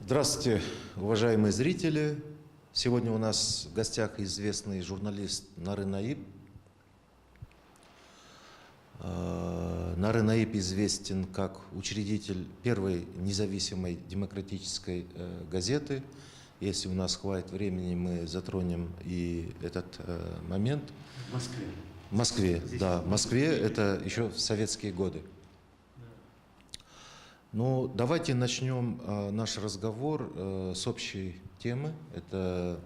Здравствуйте, уважаемые зрители. Сегодня у нас в гостях известный журналист Нарын Наиб. Нарын Наиб известен как учредитель первой независимой демократической газеты. Если у нас хватит времени, мы затронем и этот момент. В Москве. В Москве, да, в Москве, это еще в советские годы. Ну, давайте начнем наш разговор с общей темы. Это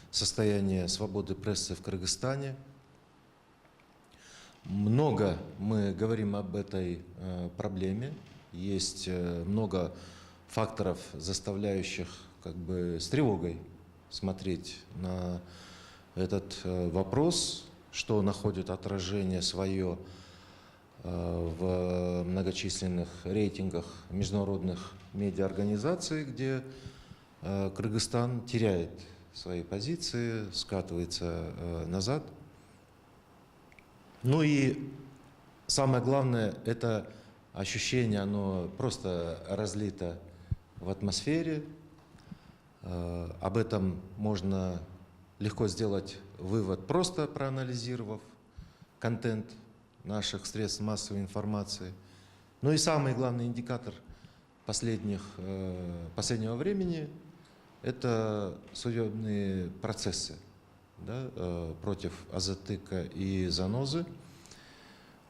состояние свободы прессы в Кыргызстане. Много мы говорим об этой проблеме. Есть много факторов, заставляющих с тревогой смотреть на этот вопрос, что находит отражение свое в многочисленных рейтингах международных медиаорганизаций, где Кыргызстан теряет свои позиции, скатывается назад. Ну и самое главное, это ощущение, оно просто разлито в атмосфере. Об этом можно легко сделать вывод, просто проанализировав контент наших средств массовой информации. Ну и самый главный индикатор последнего времени – это судебные процессы, да, против Азатыка и Занозы.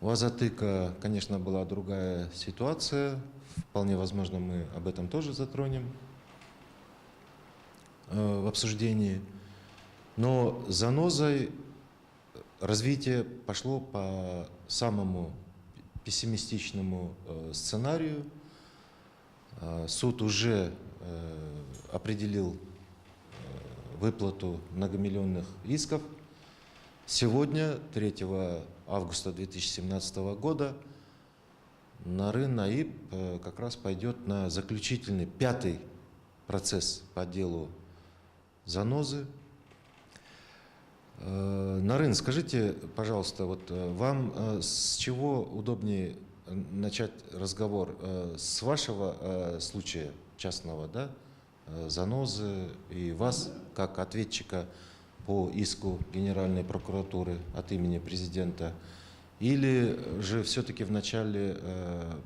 У Азатыка, конечно, была другая ситуация. Вполне возможно, мы об этом тоже затронем в обсуждении. Но с Занозой развитие пошло по самому пессимистичному сценарию. Суд уже определил выплату многомиллионных исков. Сегодня, 3 августа 2017 года, Нарын Наиб как раз пойдет на заключительный, 5-й процесс по делу Занозы. Нарын, скажите, пожалуйста, вот вам с чего удобнее начать разговор? С вашего случая частного, да, Занозы, и вас, как ответчика по иску Генеральной прокуратуры от имени президента? Или же все-таки вначале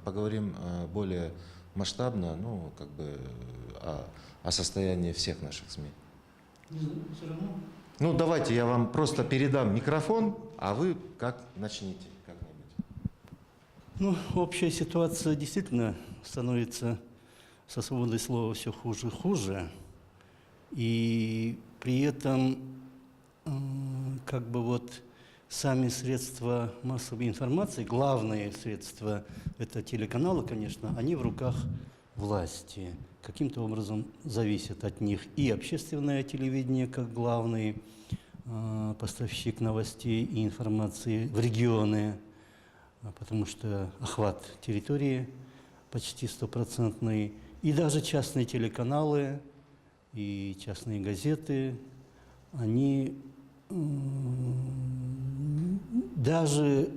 поговорим более масштабно, ну, о состоянии всех наших СМИ? Все равно. Ну, давайте я вам просто передам микрофон, а вы начните как-нибудь. Ну, общая ситуация действительно становится со свободой слова все хуже и хуже. И при этом сами средства массовой информации, главные средства, это телеканалы, конечно, они в руках власти. Каким-то образом зависит от них и общественное телевидение, как главный поставщик новостей и информации в регионы, потому что охват территории почти 100%, и даже частные телеканалы и частные газеты, они даже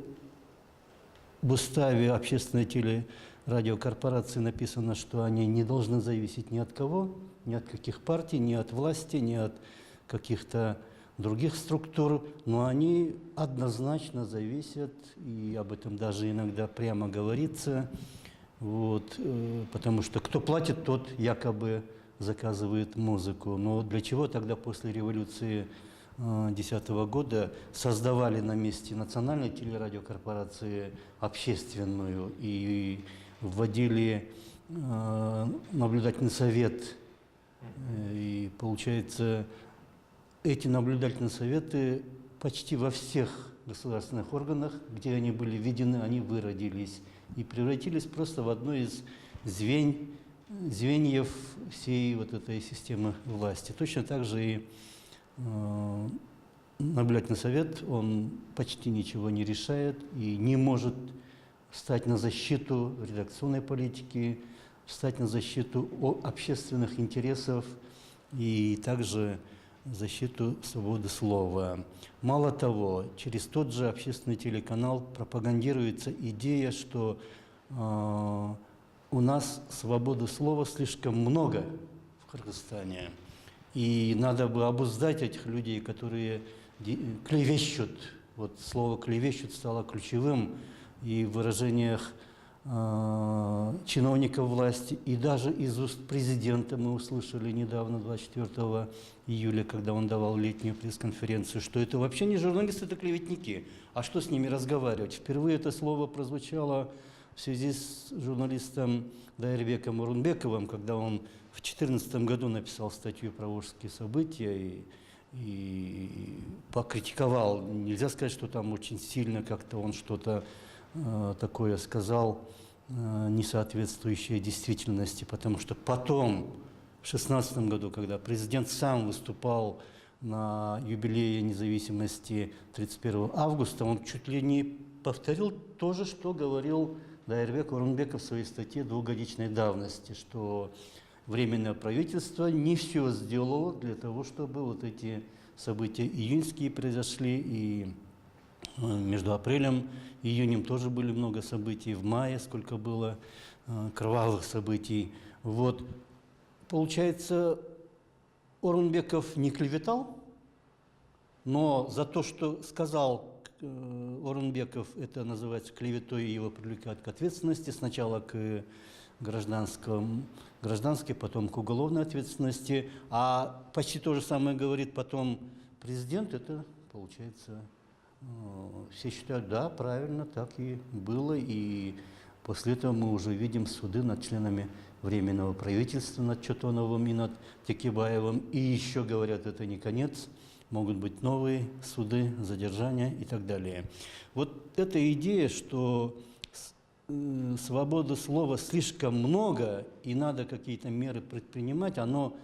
в уставе общественной телерадиокорпорации написано, что они не должны зависеть ни от кого, ни от каких партий, ни от власти, ни от каких-то других структур, но они однозначно зависят, и об этом даже иногда прямо говорится, потому что кто платит, тот якобы заказывает музыку. Но для чего тогда после революции 2010 года создавали на месте национальной телерадиокорпорации общественную и вводили наблюдательный совет? И получается, эти наблюдательные советы почти во всех государственных органах, где они были введены, они выродились и превратились просто в одно из звеньев всей вот этой системы власти. Точно так же и наблюдательный совет, он почти ничего не решает и не может встать на защиту редакционной политики, встать на защиту общественных интересов и также защиту свободы слова. Мало того, через тот же общественный телеканал пропагандируется идея, что у нас свободы слова слишком много в в Кыргызстане. И надо бы обуздать этих людей, которые клевещут. Вот слово «клевещут» стало ключевым и в выражениях чиновников власти, и даже из уст президента мы услышали недавно, 24 июля, когда он давал летнюю пресс-конференцию, что это вообще не журналисты, это клеветники. А что с ними разговаривать? Впервые это слово прозвучало в связи с журналистом Дайырбеком Орунбековым, когда он в 2014 году написал статью про Волжские события и покритиковал. Нельзя сказать, что там очень сильно как-то он что-то такое сказал, не соответствующее действительности, потому что потом, в 2016 году, когда президент сам выступал на юбилее независимости 31 августа, он чуть ли не повторил то же, что говорил Дайырбек Орунбеков в своей статье двухгодичной давности, что Временное правительство не все сделало для того, чтобы вот эти события июньские произошли, и между апрелем и июнем тоже были много событий, в мае сколько было кровавых событий. Вот. Получается, Орунбеков не клеветал, но за то, что сказал Орунбеков, это называется клеветой, и его привлекают к ответственности, сначала к гражданской, потом к уголовной ответственности, а почти то же самое говорит потом президент, это получается... Все считают, да, правильно, так и было, и после этого мы уже видим суды над членами Временного правительства, над Чотоновым и над Текебаевым, и еще говорят, это не конец, могут быть новые суды, задержания и так далее. Вот эта идея, что свободы слова слишком много и надо какие-то меры предпринимать, оно,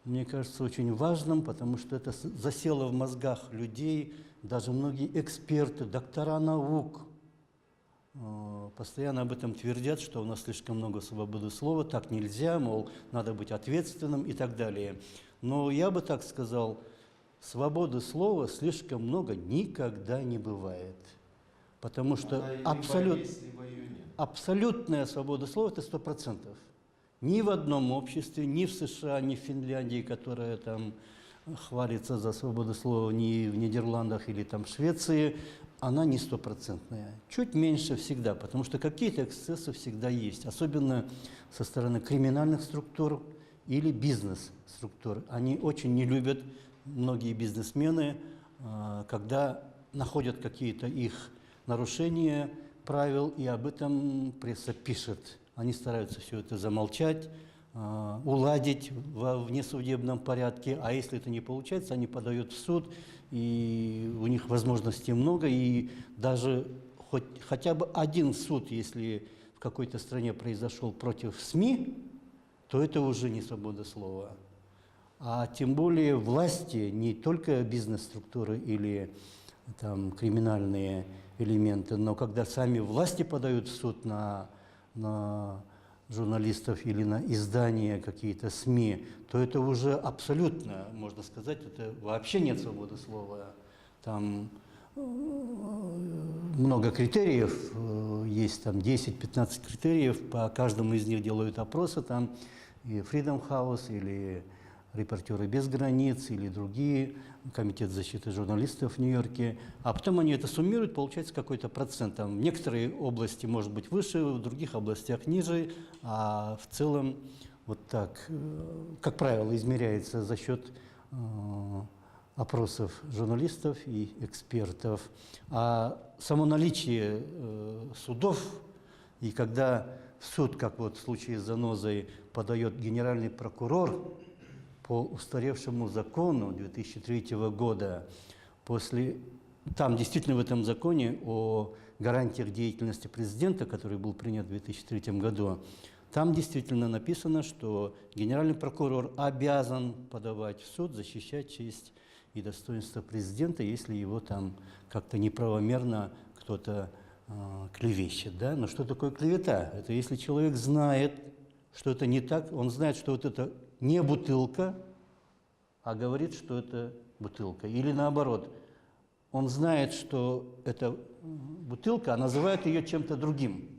мне кажется, очень важным, потому что это засело в мозгах людей. Даже многие эксперты, доктора наук постоянно об этом твердят, что у нас слишком много свободы слова, так нельзя, мол, надо быть ответственным и так далее. Но я бы так сказал, свободы слова слишком много никогда не бывает. Потому что абсолютная свобода слова – это 100%. Ни в одном обществе, ни в США, ни в Финляндии, которая там хвалится за свободу слова, ни в Нидерландах или там в Швеции, она не стопроцентная. Чуть меньше всегда, потому что какие-то эксцессы всегда есть, особенно со стороны криминальных структур или бизнес-структур. Они очень не любят, многие бизнесмены, когда находят какие-то их нарушения правил, и об этом пресса пишет. Они стараются все это замолчать, уладить во внесудебном порядке, а если это не получается, они подают в суд, и у них возможностей много, и даже хотя бы один суд, если в какой-то стране произошел против СМИ, то это уже не свобода слова. А тем более власти, не только бизнес-структуры или там, криминальные элементы, но когда сами власти подают в суд на журналистов или на издания какие-то СМИ, то это уже абсолютно, можно сказать, это вообще нет свободы слова. Там много критериев, есть там 10-15 критериев, по каждому из них делают опросы, там и Freedom House, или «Репортеры без границ», или другие, Комитет защиты журналистов в Нью-Йорке, а потом они это суммируют, получается какой-то процент. Там в некоторые области может быть выше, в других областях ниже, а в целом вот так, как правило, измеряется за счет опросов журналистов и экспертов. А само наличие судов, и когда в суд, как вот в случае с Занозой, подает генеральный прокурор, по устаревшему закону 2003 года, там действительно в этом законе о гарантиях деятельности президента, который был принят в 2003 году, там действительно написано, что генеральный прокурор обязан подавать в суд, защищать честь и достоинство президента, если его там как-то неправомерно кто-то клевещет. Да? Но что такое клевета? Это если человек знает, что это не так, он знает, что вот это не бутылка, а говорит, что это бутылка. Или наоборот, он знает, что это бутылка, а называет ее чем-то другим.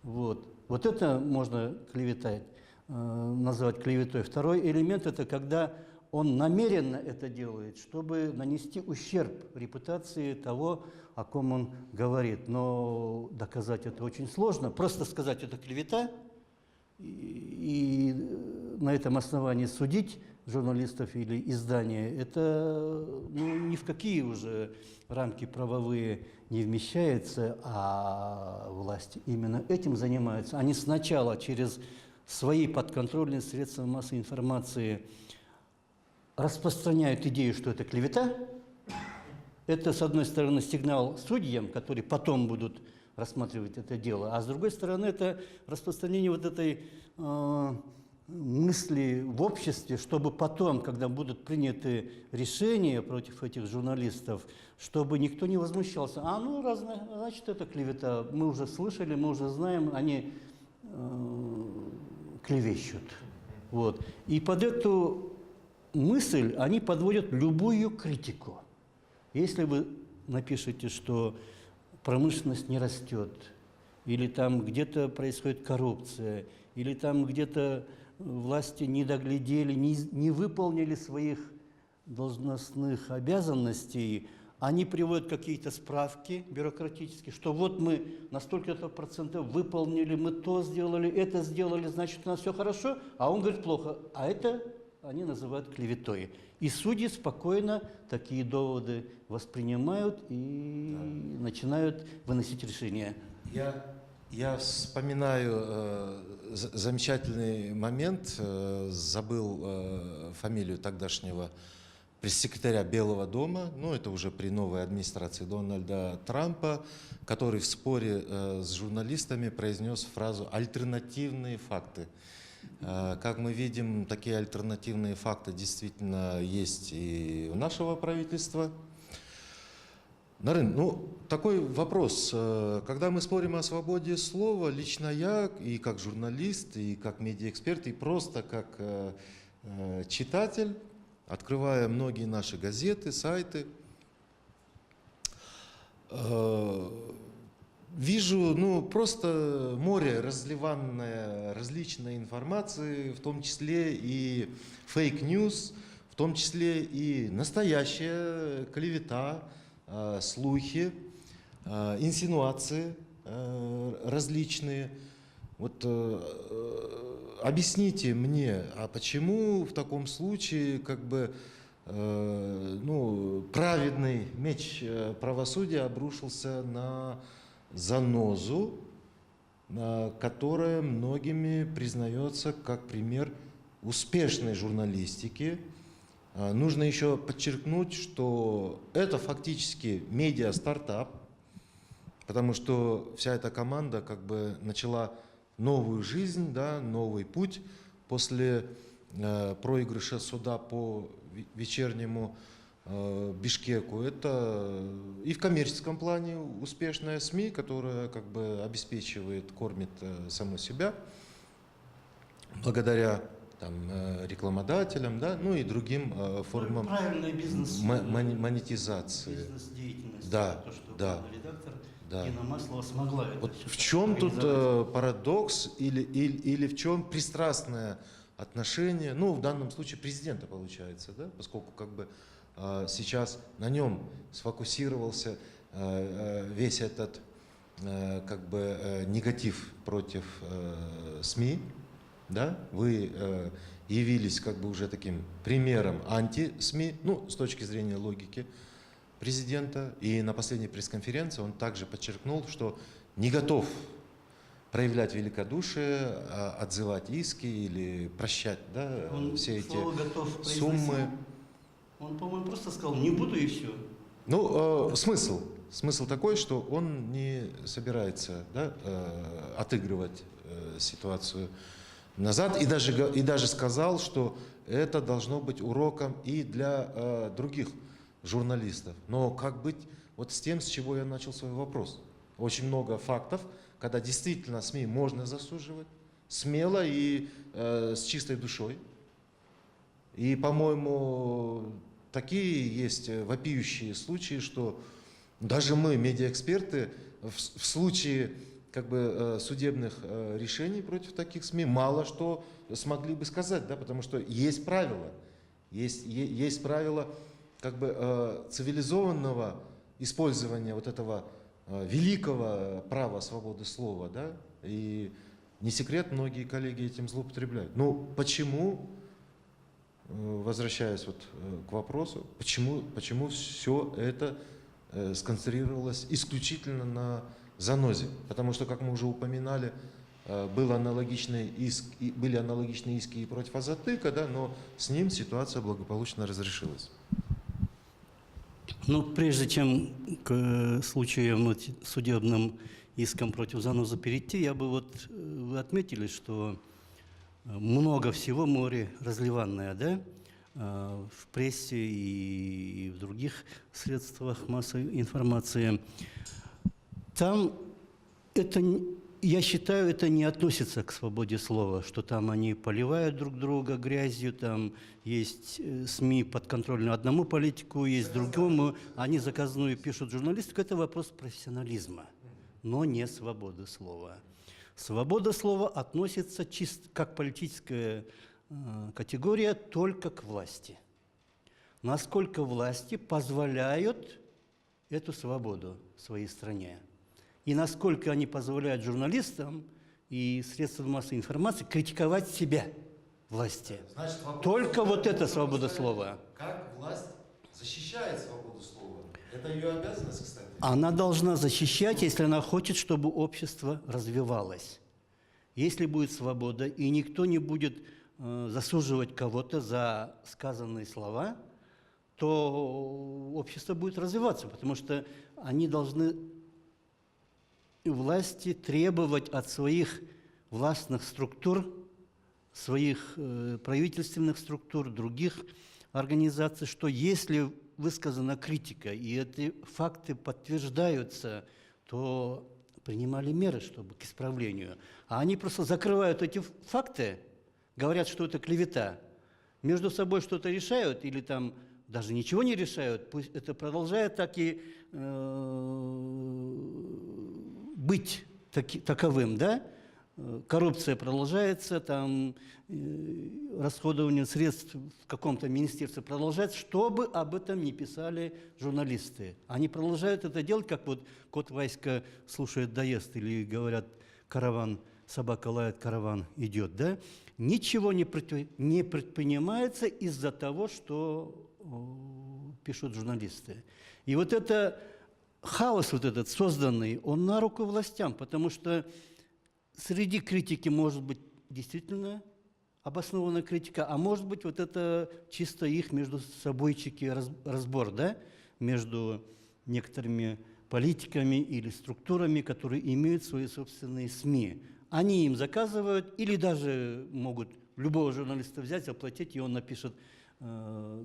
Вот это можно клеветать. назвать клеветой. Второй элемент – это когда он намеренно это делает, чтобы нанести ущерб репутации того, о ком он говорит. Но доказать это очень сложно. Просто сказать «это клевета» и на этом основании судить журналистов или издания, это ни в какие уже рамки правовые не вмещается, а власти именно этим занимаются. Они сначала через свои подконтрольные средства массовой информации распространяют идею, что это клевета. Это, с одной стороны, сигнал судьям, которые потом будут рассматривать это дело, а с другой стороны, это распространение вот этой мысли в обществе, чтобы потом, когда будут приняты решения против этих журналистов, чтобы никто не возмущался. Значит, это клевета. Мы уже слышали, мы уже знаем, они клевещут. Вот. И под эту мысль они подводят любую критику. Если вы напишете, что промышленность не растет, или там где-то происходит коррупция, или там где-то власти не доглядели, не выполнили своих должностных обязанностей, они приводят какие-то справки бюрократические, что вот мы на столько-то процентов выполнили, мы то сделали, это сделали, значит, у нас все хорошо, а он говорит плохо. А это они называют клеветой. И судьи спокойно такие доводы воспринимают и начинают выносить решения. Я вспоминаю замечательный момент, забыл фамилию тогдашнего пресс-секретаря Белого дома, это уже при новой администрации Дональда Трампа, который в споре с журналистами произнес фразу «альтернативные факты». Как мы видим, такие альтернативные факты действительно есть и у нашего правительства. Нарын, такой вопрос. Когда мы спорим о свободе слова, лично я и как журналист, и как медиаэксперт, и просто как читатель, открывая многие наши газеты, сайты, вижу просто море разливанной различной информации, в том числе и фейк-ньюс, в том числе и настоящая клевета, слухи, инсинуации различные. Вот объясните мне, а почему в таком случае праведный меч правосудия обрушился на занозу, которая многими признается как пример успешной журналистики. Нужно еще подчеркнуть, что это фактически медиа-стартап, потому что вся эта команда начала новую жизнь, новый путь после проигрыша суда по вечернему Бишкеку. Это и в коммерческом плане успешная СМИ, которая обеспечивает, кормит саму себя благодаря рекламодателям, и другим формам монетизации. Бизнес-деятельность. Да, то, что да. редактор Да. Дина Маслова смогла это Вот всё в чем тут организовать. парадокс или в чем пристрастное отношение, в данном случае президента получается, поскольку сейчас на нем сфокусировался весь этот негатив против СМИ, вы явились уже таким примером анти-СМИ, с точки зрения логики президента, и на последней пресс-конференции он также подчеркнул, что не готов проявлять великодушие, отзывать иски или прощать Он все эти слово «готов» суммы. произносил. Он, по-моему, просто сказал «не буду» и все. Смысл такой, что он не собирается отыгрывать ситуацию назад, и даже сказал, что это должно быть уроком и для других журналистов. Но как быть с тем, с чего я начал свой вопрос? Очень много фактов, когда действительно СМИ можно засуживать, смело и с чистой душой. И, по-моему, такие есть вопиющие случаи, что даже мы, медиаэксперты, в случае как бы судебных решений против таких СМИ мало что смогли бы сказать, да, потому что есть правила, есть правила как бы цивилизованного использования вот этого великого права свободы слова, да, и не секрет, многие коллеги этим злоупотребляют. Ну, почему, возвращаясь вот к вопросу, почему все это сконцентрировалось исключительно на занозе? Потому что, как мы уже упоминали, были аналогичные иски и против Азатыка, да, но с ним ситуация благополучно разрешилась. Ну, прежде чем к случаям судебным иском против заноза перейти, я бы вот, вы отметили, что много всего, море разливанное, да, в прессе и в других средствах массовой информации. Там это, я считаю, это не относится к свободе слова, что там они поливают друг друга грязью, там есть СМИ подконтрольны одному политику, есть другому, они заказную пишут журналистику. Это вопрос профессионализма, но не свободы слова. Свобода слова относится чисто как политическая категория только к власти. Насколько власти позволяют эту свободу в своей стране. И насколько они позволяют журналистам и средствам массовой информации критиковать себя, власти. Значит, только вот это свобода слова. Как власть защищает свободу слова? Это ее обязанность, кстати. Она должна защищать, если она хочет, чтобы общество развивалось. Если будет свобода, и никто не будет засуживать кого-то за сказанные слова, то общество будет развиваться, потому что они должны, власти, требовать от своих властных структур, своих правительственных структур, других организаций, что если высказана критика, и эти факты подтверждаются, то принимали меры, чтобы к исправлению. А они просто закрывают эти факты, говорят, что это клевета, между собой что-то решают или там даже ничего не решают, пусть это продолжает так и быть таковым, да? Коррупция продолжается, там расходование средств в каком-то министерстве продолжается, чтобы об этом не писали журналисты. Они продолжают это делать, как вот кот Васька слушает доест, или говорят, караван, собака лает, караван идет, да? Ничего не предпринимается из-за того, что пишут журналисты. И вот это хаос вот этот созданный, он на руку властям, потому что среди критики может быть действительно обоснованная критика, а может быть вот это чисто их между собойчики разбор, да, между некоторыми политиками или структурами, которые имеют свои собственные СМИ. Они им заказывают или даже могут любого журналиста взять, оплатить, и он напишет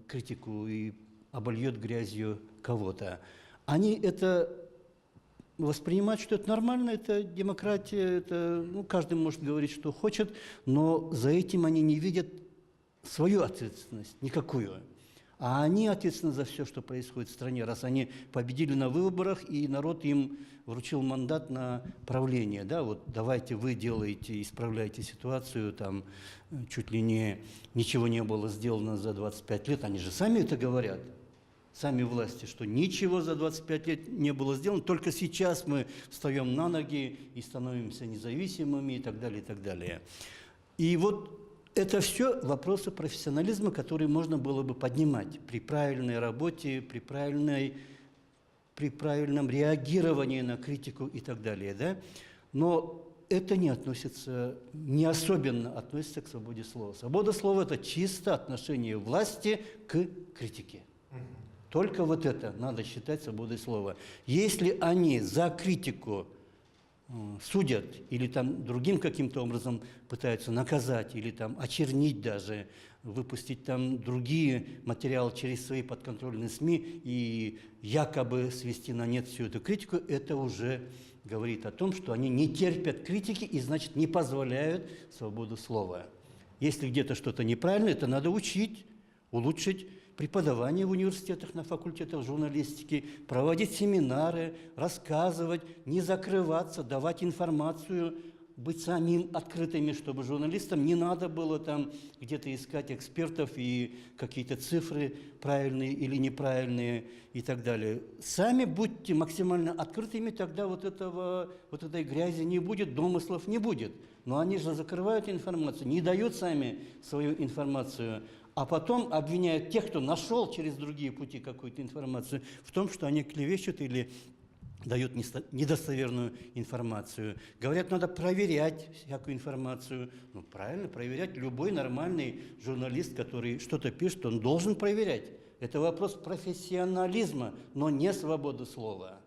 критику и обольет грязью кого-то. Они это воспринимают, что это нормально, это демократия, это, ну, каждый может говорить, что хочет, но за этим они не видят свою ответственность, никакую. А они ответственны за все, что происходит в стране, раз они победили на выборах, и народ им вручил мандат на правление. Да, вот давайте вы делаете, исправляйте ситуацию, там чуть ли не ничего не было сделано за 25 лет. Они же сами это говорят, сами власти, что ничего за 25 лет не было сделано, только сейчас мы встаем на ноги и становимся независимыми и так далее, и так далее. И вот это все вопросы профессионализма, которые можно было бы поднимать при правильной работе, при правильном реагировании на критику и так далее. Да? Но это не относится, не особенно относится к свободе слова. Свобода слова – это чисто отношение власти к критике. Только вот это надо считать свободой слова. Если они за критику судят или там другим каким-то образом пытаются наказать или там очернить даже, выпустить там другие материалы через свои подконтрольные СМИ и якобы свести на нет всю эту критику, это уже говорит о том, что они не терпят критики и, значит, не позволяют свободу слова. Если где-то что-то неправильно, это надо учить, улучшить, преподавание в университетах, на факультетах журналистики, проводить семинары, рассказывать, не закрываться, давать информацию, быть самим открытыми, чтобы журналистам не надо было там где-то искать экспертов и какие-то цифры правильные или неправильные и так далее. Сами будьте максимально открытыми, тогда вот этой грязи не будет, домыслов не будет. Но они же закрывают информацию, не дают сами свою информацию, а потом обвиняют тех, кто нашел через другие пути какую-то информацию, в том, что они клевещут или дают недостоверную информацию. Говорят, надо проверять всякую информацию. Ну, правильно, проверять. Любой нормальный журналист, который что-то пишет, он должен проверять. Это вопрос профессионализма, но не свободы слова.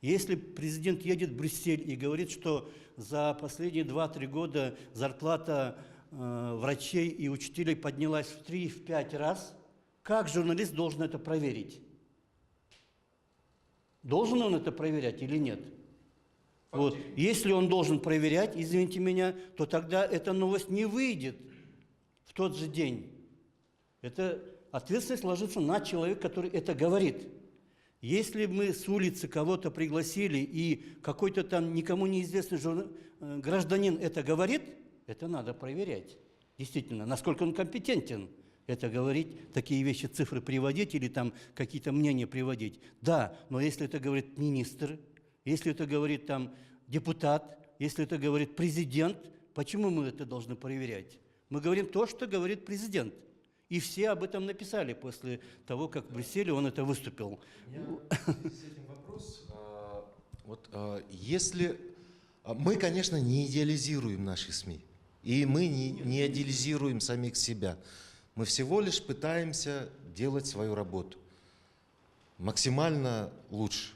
Если президент едет в Брюссель и говорит, что за последние 2-3 года зарплата врачей и учителей поднялась в 3-5 раз, как журналист должен это проверить? Должен он это проверять или нет? Вот. Если он должен проверять, извините меня, то тогда эта новость не выйдет в тот же день. Это ответственность ложится на человека, который это говорит. Если мы с улицы кого-то пригласили, и какой-то там никому неизвестный гражданин это говорит, это надо проверять. Действительно, насколько он компетентен это говорить, такие вещи, цифры приводить или там какие-то мнения приводить. Да, но если это говорит министр, если это говорит там депутат, если это говорит президент, почему мы это должны проверять? Мы говорим то, что говорит президент. И все об этом написали после того, как в Брюсселе он это выступил. У меня с этим вопрос. Если мы, конечно, не идеализируем наши СМИ, и мы не идеализируем самих себя. Мы всего лишь пытаемся делать свою работу максимально лучше.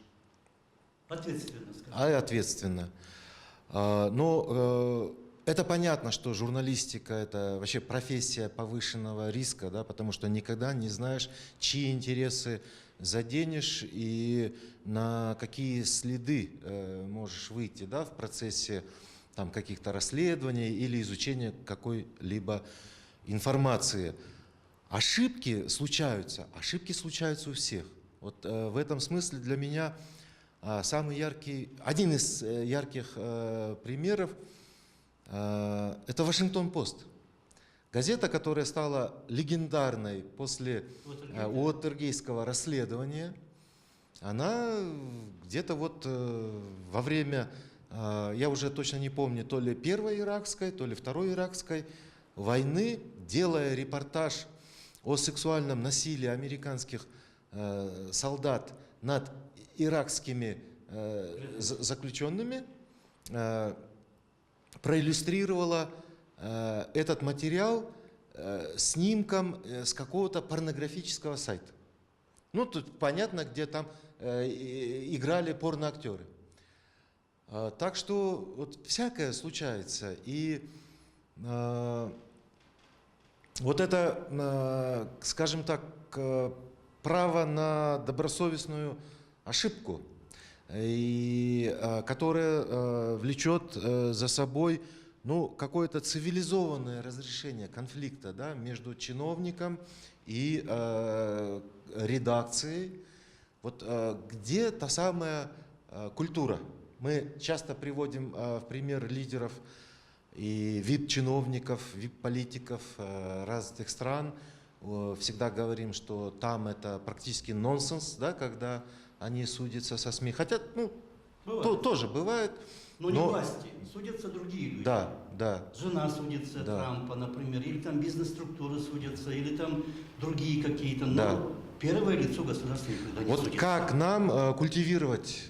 Ответственно, скажем. Ответственно. Но это понятно, что журналистика – это вообще профессия повышенного риска, да, потому что никогда не знаешь, чьи интересы заденешь и на какие следы можешь выйти, да, в процессе там, каких-то расследований или изучения какой-либо информации. Ошибки случаются у всех. Вот в этом смысле для меня один из ярких примеров это «Вашингтон-Пост». Газета, которая стала легендарной после Уотергейского расследования, она где-то вот во время, я уже точно не помню, то ли Первой иракской, то ли Второй иракской войны, делая репортаж о сексуальном насилии американских солдат над иракскими заключенными, проиллюстрировала этот материал снимком с какого-то порнографического сайта. Ну, тут понятно, где там играли порноактеры. Так что вот всякое случается. И вот это, скажем так, право на добросовестную ошибку, которая влечет за собой какое-то цивилизованное разрешение конфликта, да, между чиновником и редакцией. Вот где та самая культура? Мы часто приводим в пример лидеров и вип-чиновников, вип-политиков разных стран. Всегда говорим, что там это практически нонсенс, да, когда они судятся со СМИ. Хотя, тоже бывает. Но не власти, судятся другие люди. Да, да. Жена судится Трампа, например, или там бизнес-структуры судятся, или там другие какие-то. Но да. Первое лицо государства никогда не судится. Как нам культивировать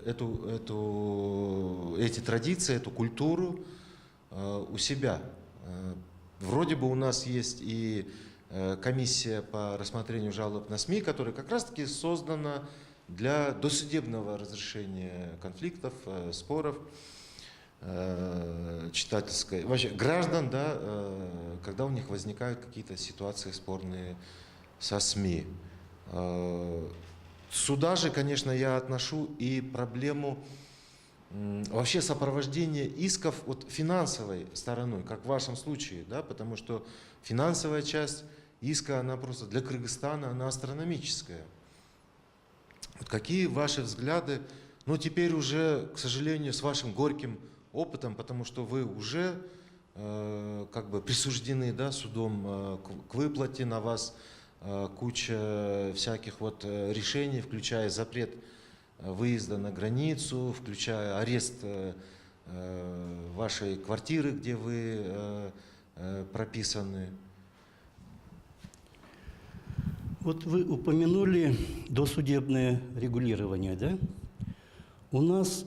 эти традиции, эту культуру у себя? Вроде бы у нас есть и комиссия по рассмотрению жалоб на СМИ, которая как раз-таки создана для досудебного разрешения конфликтов, споров читательской, вообще граждан, да, когда у них возникают какие-то ситуации спорные со СМИ. Сюда же, конечно, я отношу и проблему вообще сопровождения исков финансовой стороной, как в вашем случае, да, потому что финансовая часть иска, она просто для Кыргызстана, она астрономическая. Вот какие ваши взгляды, ну теперь уже, к сожалению, с вашим горьким опытом, потому что вы уже как бы присуждены, да, судом к выплате, на вас куча всяких вот решений, включая запрет выезда на границу, включая арест вашей квартиры, где вы прописаны. Вот вы упомянули досудебное регулирование, да? У нас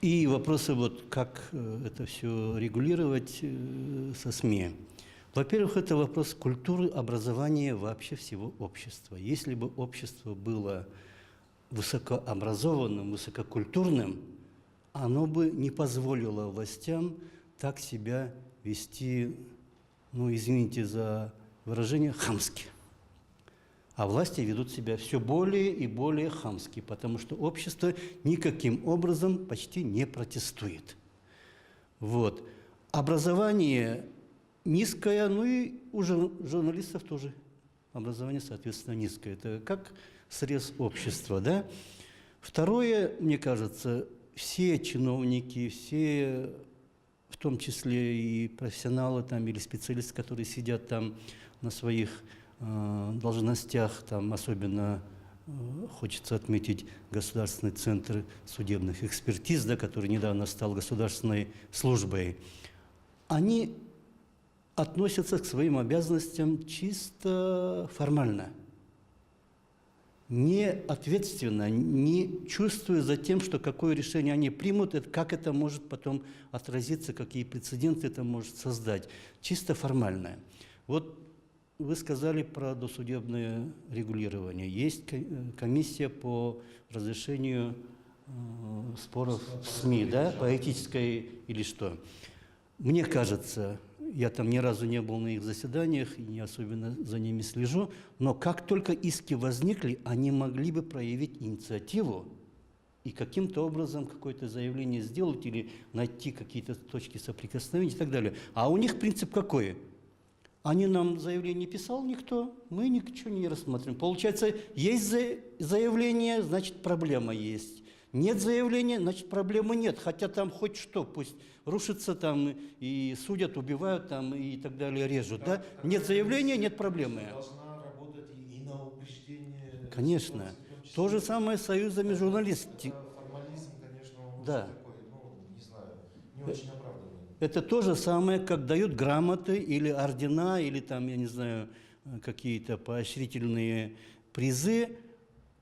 и вопросы, вот как это все регулировать со СМИ. Во-первых, это вопрос культуры образования вообще всего общества. Если бы общество было высокообразованным, высококультурным, оно бы не позволило властям так себя вести, ну, извините за выражение, хамски. А власти ведут себя все более и более хамски, потому что общество никаким образом почти не протестует. Вот. Образование низкое, ну и у журналистов тоже образование, соответственно, низкое. Это как срез общества, да? Второе, мне кажется, все чиновники, все, в том числе и профессионалы там, или специалисты, которые сидят там на своих должностях, там особенно хочется отметить Государственный центр судебных экспертиз, да, который недавно стал государственной службой, они относятся к своим обязанностям чисто формально, не ответственно, не чувствуя за тем, что какое решение они примут, как это может потом отразиться, какие прецеденты это может создать. Чисто формальное. Вот вы сказали про досудебное регулирование. Есть комиссия по разрешению споров в СМИ, да, по этической или что. Мне кажется, я там ни разу не был на их заседаниях и не особенно за ними слежу, но как только иски возникли, они могли бы проявить инициативу и каким-то образом какое-то заявление сделать или найти какие-то точки соприкосновения и так далее. А у них принцип какой? Они нам заявление не писал никто, мы ничего не рассматриваем. Получается, есть заявление, значит, проблема есть. Нет заявления, значит, проблемы нет. Хотя там хоть что, пусть рушится там и судят, убивают там и так далее, режут. Да? Нет заявления, нет проблемы. Должна работать и на упреждение. Конечно. То же самое с союзами журналистов. Формализм, конечно, он да. такой, ну, не знаю, не очень оправданный. Это то же самое, как дают грамоты или ордена, или там, я не знаю, какие-то поощрительные призы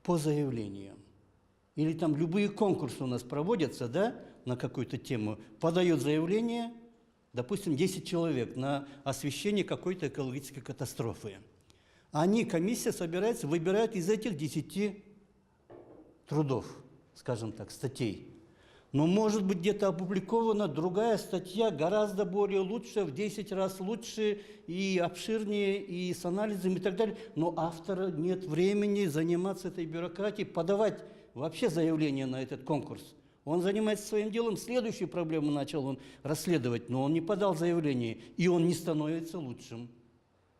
по заявлениям. Или там любые конкурсы у нас проводятся, да, на какую-то тему. Подают заявление, допустим, 10 человек на освещение какой-то экологической катастрофы. Они, комиссия собирается, выбирает из этих 10 трудов, скажем так, статей. Но может быть где-то опубликована другая статья, гораздо более лучшая, в 10 раз лучше и обширнее, и с анализом и так далее. Но автора нет времени заниматься этой бюрократией, подавать вообще заявление на этот конкурс. Он занимается своим делом, следующую проблему начал он расследовать, но он не подал заявление, и он не становится лучшим.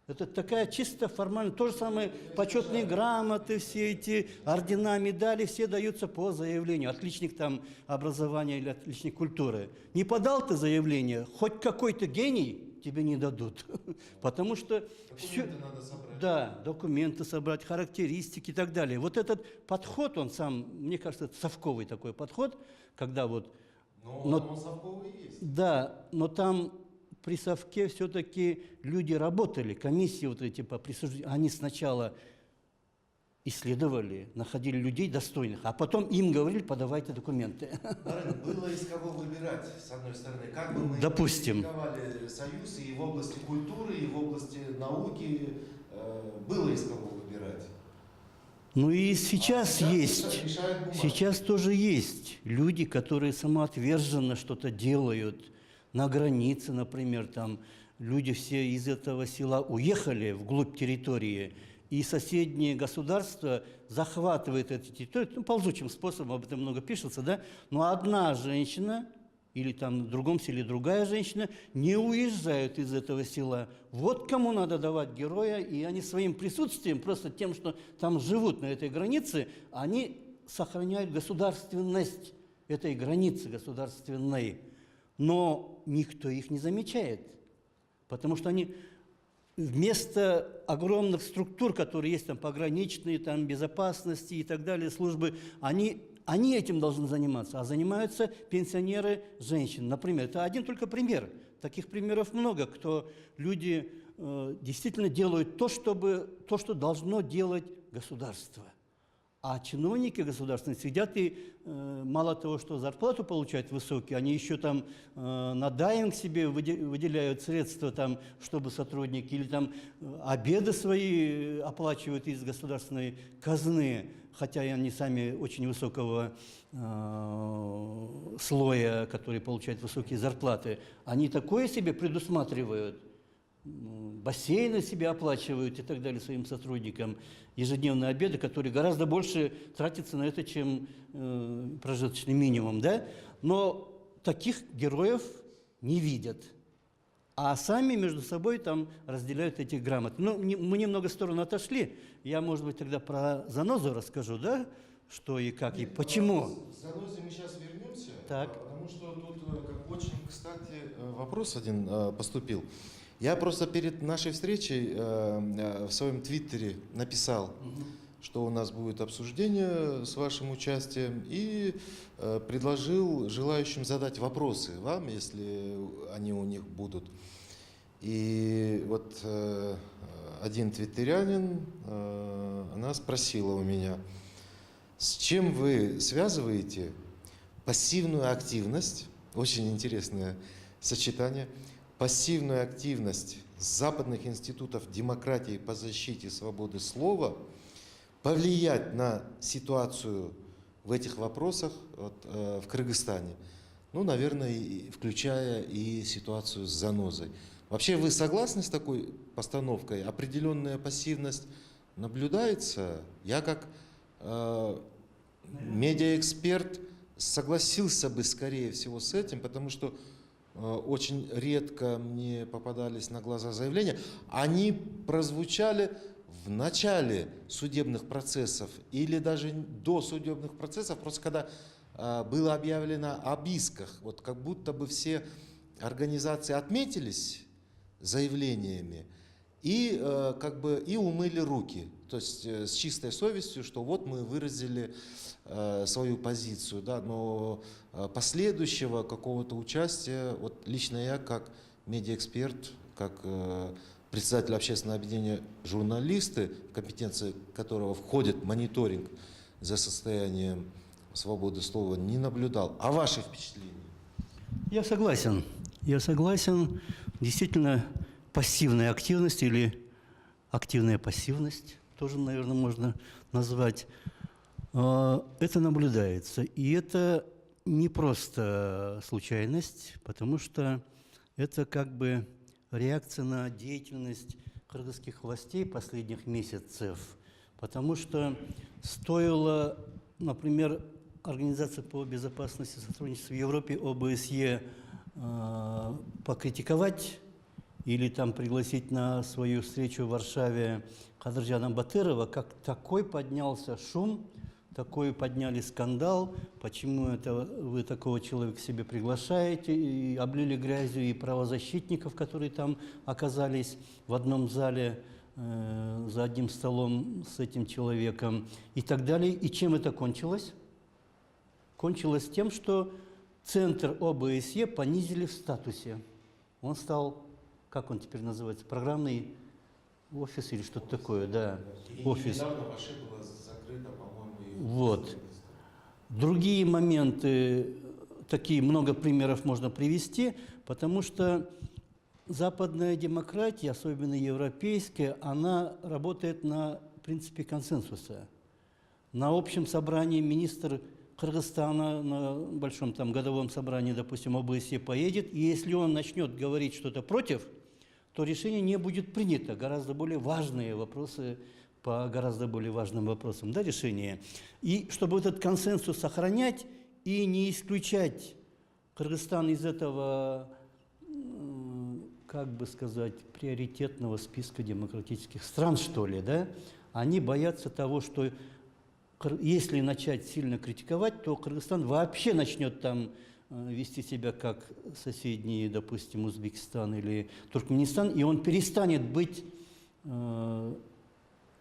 Это такая чисто формальная, то же самое, почетные грамоты, все эти ордена, медали, все даются по заявлению. Отличник там образования или отличник культуры. Не подал ты заявление, хоть какой-то гений тебе не дадут. Потому что все, надо собрать. Да, документы собрать, характеристики и так далее. Вот этот подход, он сам, мне кажется, это совковый такой подход, когда вот... Но он совковый есть. Да, но там... При совке все-таки люди работали, комиссии вот эти по присуждению, они сначала исследовали, находили людей достойных, а потом им говорили, подавайте документы. Было из кого выбирать, с одной стороны. Как бы мы Допустим. критиковали Союз и в области культуры, и в области науки, было из кого выбирать. Ну и сейчас есть, решает бумага. сейчас тоже есть люди, которые самоотверженно что-то делают. На границе, например, там люди все из этого села уехали вглубь территории, и соседние государства захватывают эти территории, ну, ползучим способом, об этом много пишется, да, но одна женщина или там в другом селе другая женщина, не уезжают из этого села. Вот кому надо давать героя, и они своим присутствием, просто тем, что там живут на этой границе, они сохраняют государственность этой границы государственной. Но никто их не замечает, потому что они вместо огромных структур, которые есть, там, пограничные, там, безопасности и так далее, службы, они этим должны заниматься, а занимаются пенсионеры, женщины. Например, это один только пример. Таких примеров много, кто люди действительно делают то, что должно делать государство. А чиновники государственные сидят и мало того, что зарплату получают высокие, они еще там на дайвинг себе выделяют средства, там, чтобы сотрудники, или там обеды свои оплачивают из государственной казны, хотя и они сами очень высокого слоя, который получает высокие зарплаты. Они такое себе предусматривают. Бассейны себе оплачивают и так далее своим сотрудникам, ежедневные обеды, которые гораздо больше тратятся на это, чем прожиточный минимум, да? Но таких героев не видят, а сами между собой там разделяют эти грамоты. Ну, мы немного в сторону отошли, я, может быть, тогда про занозу расскажу, да? Что и как, и почему. К занозе мы сейчас вернемся, Так. потому что тут как очень, кстати, вопрос один поступил. Я просто перед нашей встречей в своем твиттере написал, что у нас будет обсуждение с вашим участием, и предложил желающим задать вопросы вам, если они у них будут. И вот один твиттерянин, она спросила у меня, с чем вы связываете пассивную активность, очень интересное сочетание, пассивную активность западных институтов демократии по защите свободы слова повлиять на ситуацию в этих вопросах в Кыргызстане, ну, наверное, включая и ситуацию с занозой. Вообще вы согласны с такой постановкой? Определенная пассивность наблюдается? Я как медиаэксперт согласился бы, скорее всего, с этим, потому что очень редко мне попадались на глаза заявления. Они прозвучали в начале судебных процессов или даже до судебных процессов, просто когда было объявлено об исках. Вот как будто бы все организации отметились заявлениями и как бы и умыли руки. То есть с чистой совестью, что вот мы выразили свою позицию, да, но последующего какого-то участия, вот лично я как медиаэксперт, как председатель общественного объединения «Журналисты», в компетенции которого входит мониторинг за состоянием свободы слова, не наблюдал. А ваши впечатления? Я согласен. Действительно, пассивная активность или активная пассивность, тоже, наверное, можно назвать, это наблюдается. И это не просто случайность, потому что это как бы реакция на деятельность кыргызских властей последних месяцев. Потому что стоило, например, Организация по безопасности и сотрудничеству в Европе, ОБСЕ, покритиковать или там пригласить на свою встречу в Варшаве Кадыржана Батырова, как такой поднялся шум, такой подняли скандал, почему это вы такого человека себе приглашаете, и облили грязью и правозащитников, которые там оказались в одном зале за одним столом с этим человеком и так далее. И чем это кончилось? Кончилось тем, что центр ОБСЕ понизили в статусе. Он стал, как он теперь называется, программный офис или что-то такое, да, офис. Недавно вообще было закрыто, по-моему, Вот. Другие моменты, такие много примеров можно привести, потому что западная демократия, особенно европейская, она работает на принципе консенсуса. На общем собрании министр Кыргызстана на большом там годовом собрании, допустим, ОБСЕ поедет, и если он начнет говорить что-то против, то решение не будет принято. Гораздо более важные вопросы, по гораздо более важным вопросам, да, решения. И чтобы этот консенсус сохранять и не исключать Кыргызстан из этого, как бы сказать, приоритетного списка демократических стран, что ли, да? Они боятся того, что если начать сильно критиковать, то Кыргызстан вообще начнет там вести себя как соседние, допустим, Узбекистан или Туркменистан, и он перестанет быть,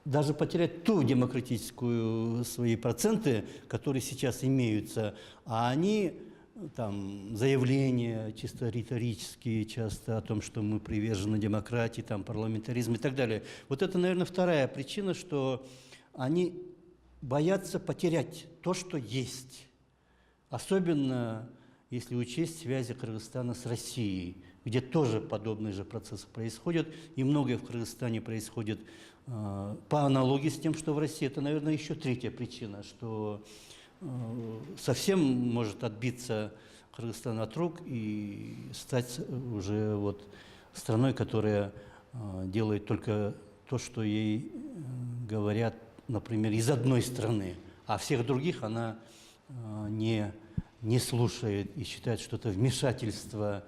даже потерять ту демократическую свои проценты, которые сейчас имеются, а они там заявления чисто риторические часто о том, что мы привержены демократии, там парламентаризму и так далее. Вот это, наверное, вторая причина, что они боятся потерять то, что есть. Особенно если учесть связи Кыргызстана с Россией, где тоже подобные же процессы происходят, и многое в Кыргызстане происходит по аналогии с тем, что в России. Это, наверное, еще третья причина, что совсем может отбиться Кыргызстан от рук и стать уже вот страной, которая делает только то, что ей говорят, например, из одной страны, а всех других она не слушает и считает, что это вмешательство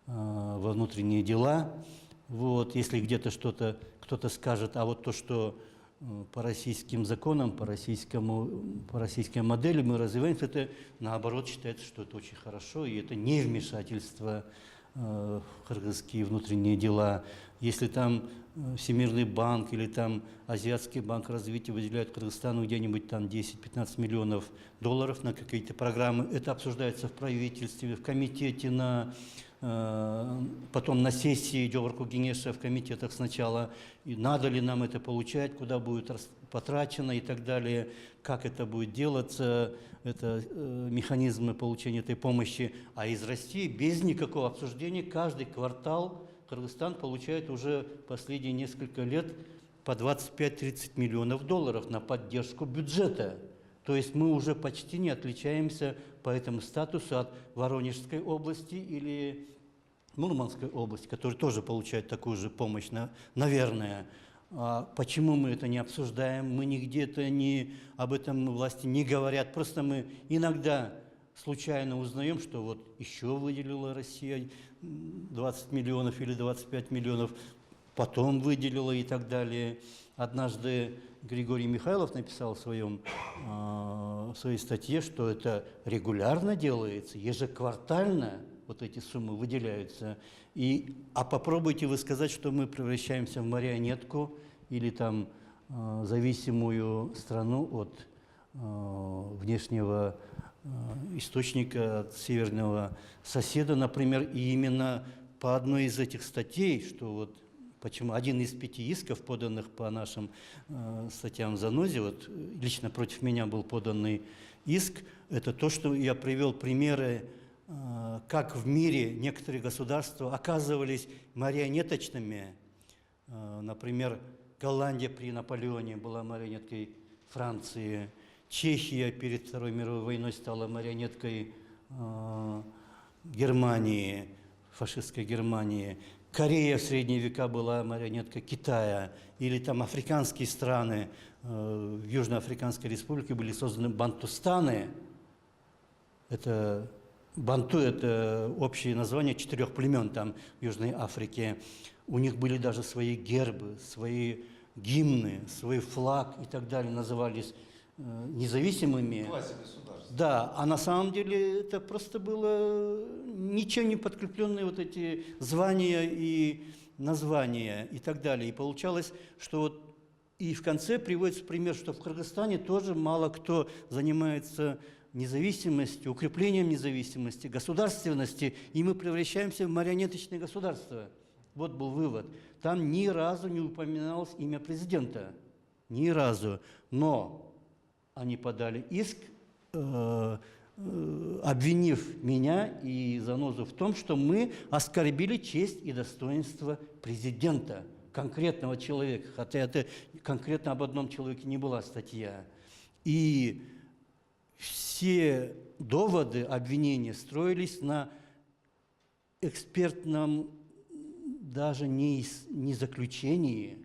во внутренние дела. Вот, если где-то что-то кто-то скажет, а вот то, что по российским законам, по российской модели мы развиваемся, это наоборот считается, что это очень хорошо, и это не вмешательство в кыргызские внутренние дела. Если там Всемирный банк или там Азиатский банк развития выделяют Кыргызстану где-нибудь там 10-15 миллионов долларов на какие-то программы, это обсуждается в правительстве, в комитете, потом на сессии Джогорку Генеша в комитетах сначала, и надо ли нам это получать, куда будет потрачено и так далее, как это будет делаться, это механизмы получения этой помощи. А из России без никакого обсуждения каждый квартал Кыргызстан получает уже последние несколько лет по 25-30 миллионов долларов на поддержку бюджета. То есть мы уже почти не отличаемся по этому статусу от Воронежской области или Мурманской области, которые тоже получают такую же помощь, наверное. А почему мы это не обсуждаем? Мы нигде об этом власти не говорят. Просто мы иногда случайно узнаем, что вот еще выделила Россия 20 миллионов или 25 миллионов, потом выделила и так далее. Однажды Григорий Михайлов написал в своей статье, что это регулярно делается, ежеквартально вот эти суммы выделяются. А попробуйте вы сказать, что мы превращаемся в марионетку или там зависимую страну от внешнего источника, от северного соседа, например, и именно по одной из этих статей, что вот почему один из 5 исков, поданных по нашим статьям в ЗАНОЗе, вот лично против меня был поданный иск, это то, что я привел примеры, как в мире некоторые государства оказывались марионеточными. Например, Голландия при Наполеоне была марионеткой Франции, Чехия перед Второй мировой войной стала марионеткой Германии, фашистской Германии. Корея в средние века была марионеткой Китая. Или там африканские страны, в Южноафриканской республике были созданы бантустаны. Банту – это общее название 4 племен там в Южной Африке. У них были даже свои гербы, свои гимны, свой флаг и так далее, назывались независимыми. Квазигосударство. Да, а на самом деле это просто было ничем не подкрепленные вот эти звания и названия и так далее. И получалось, что вот и в конце приводится пример, что в Кыргызстане тоже мало кто занимается независимостью, укреплением независимости, государственности, и мы превращаемся в марионеточное государство. Вот был вывод. Там ни разу не упоминалось имя президента. Ни разу. Но они подали иск, обвинив меня и ЗАНОЗу в том, что мы оскорбили честь и достоинство президента, конкретного человека, хотя это конкретно об одном человеке не была статья. И все доводы, обвинения строились на экспертном даже не заключении,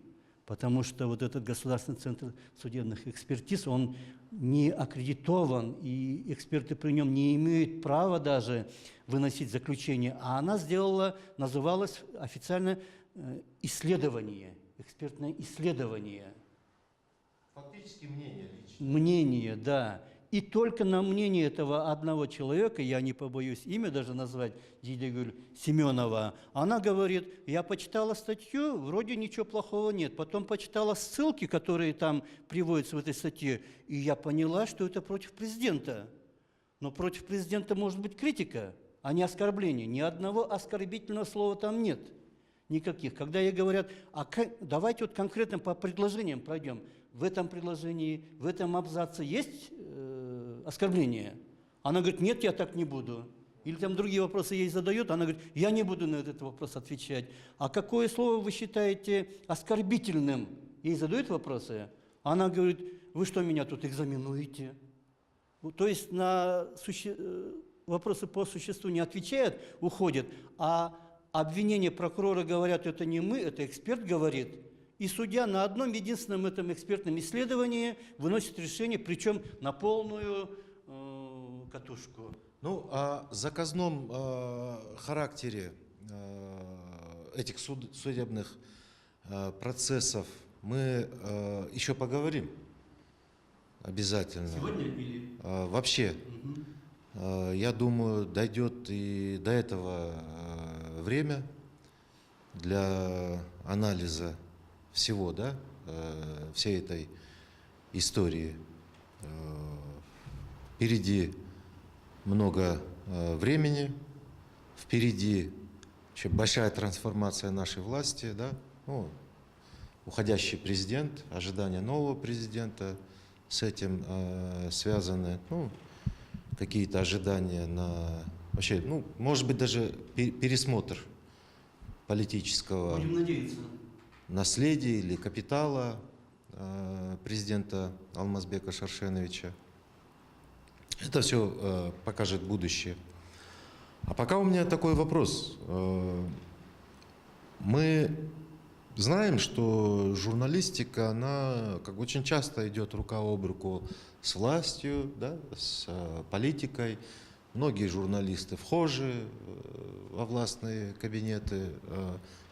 Потому что вот этот Государственный центр судебных экспертиз, он не аккредитован, и эксперты при нем не имеют права даже выносить заключение. А она сделала, называлась официально исследование, экспертное исследование. Фактически мнение личное. Мнение, да. И только на мнение этого одного человека, я не побоюсь имя даже назвать, Дидегуль Семенова, она говорит, я почитала статью, вроде ничего плохого нет. Потом почитала ссылки, которые там приводятся в этой статье, и я поняла, что это против президента. Но против президента может быть критика, а не оскорбление. Ни одного оскорбительного слова там нет. Никаких. Когда ей говорят, давайте вот конкретно по предложениям пройдем. В этом предложении, в этом абзаце есть оскорбление? Она говорит, нет, я так не буду. Или там другие вопросы ей задают, она говорит, я не буду на этот вопрос отвечать. А какое слово вы считаете оскорбительным? Ей задают вопросы, она говорит, вы что, меня тут экзаменуете? То есть на вопросы по существу не отвечает, уходит, а обвинения прокурора говорят, это не мы, это эксперт говорит. И судья на одном единственном этом экспертном исследовании выносит решение, причем на полную катушку. Ну, о заказном характере этих судебных процессов мы еще поговорим обязательно. Сегодня или? Вообще, я думаю, дойдет и до этого время для анализа всего, да, всей этой истории. Впереди много времени, впереди еще большая трансформация нашей власти, да, ну, уходящий президент, ожидание нового президента, с этим связаны, ну, какие-то ожидания на вообще, ну, может быть, даже пересмотр политического Будем надеяться. наследия или капитала президента Алмазбека Шаршеновича. Это все покажет будущее. А пока у меня такой вопрос. Мы знаем, что журналистика, она как очень часто идет рука об руку с властью, да, с политикой. Многие журналисты вхожи во властные кабинеты.